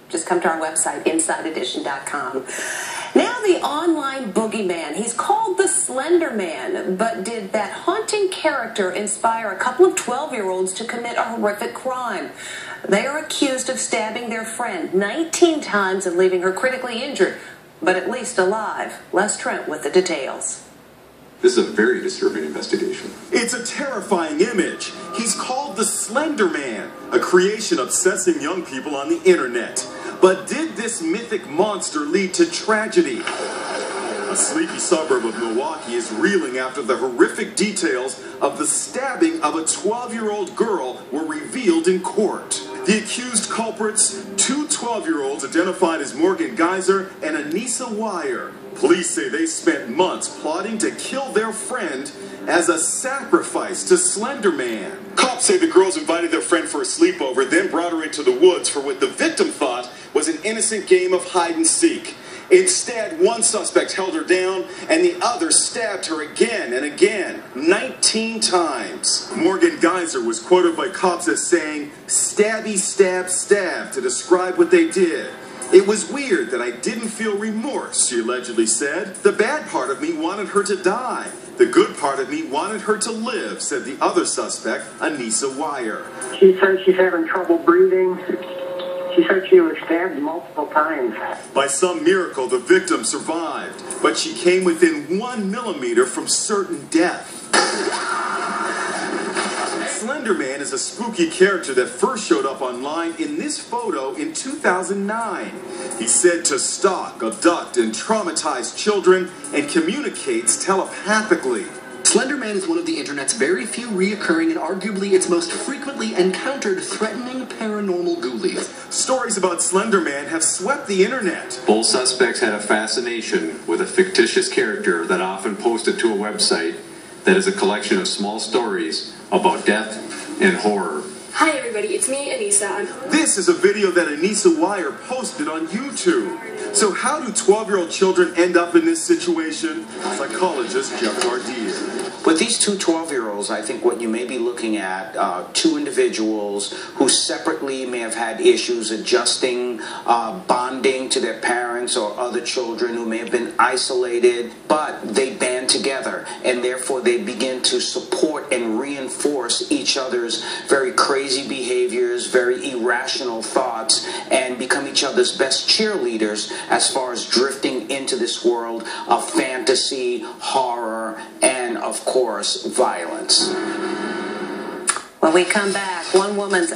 Just come to our website, InsideEdition.com. Now the online boogeyman. He's called the Slender Man, but did that haunting character inspire a couple of 12-year-olds to commit a horrific crime? They are accused of stabbing their friend 19 times and leaving her critically injured, but at least alive. Les Trent with the details. This is a very disturbing investigation. It's a terrifying image. He's called the Slender Man, a creation obsessing young people on the internet. But did this mythic monster lead to tragedy? A sleepy suburb of Milwaukee is reeling after the horrific details of the stabbing of a 12-year-old girl were revealed in court. The accused culprits, two 12-year-olds identified as Morgan Geyser and Anissa Wire. Police say they spent months plotting to kill their friend as a sacrifice to Slender Man. Cops say the girls invited their friend for a sleepover, then brought her into the woods for what the victim thought was an innocent game of hide and seek. Instead, one suspect held her down and the other stabbed her again and again, 19 times. Morgan Geyser was quoted by cops as saying, "Stabby, stab, stab," to describe what they did. "It was weird that I didn't feel remorse," she allegedly said. "The bad part of me wanted her to die. The good part of me wanted her to live," said the other suspect, Anissa Wire. She said she's having trouble breathing. She said she was stabbed multiple times. By some miracle, the victim survived, but she came within 1 millimeter from certain death. Slender Man is a spooky character that first showed up online in this photo in 2009. He's said to stalk, abduct, and traumatize children and communicates telepathically. Slender Man is one of the internet's very few reoccurring and arguably its most frequently encountered threatening paranormal ghoulies. Stories about Slender Man have swept the internet. Both suspects had a fascination with a fictitious character that often posted to a website that is a collection of small stories about death and horror. Hi everybody, it's me, Anissa. This is a video that Anissa Wire posted on YouTube. So how do 12-year-old children end up in this situation? Psychologist Jeff Gardier. With these two 12-year-olds, I think what you may be looking at, two individuals who separately may have had issues adjusting, bonding to their parents or other children who may have been isolated, but they band together, and therefore they begin to support and reinforce each other's very crazy behaviors, very irrational thoughts, and become each other's best cheerleaders as far as drifting into this world of fantasy, horror, and of course, violence. When we come back, one woman's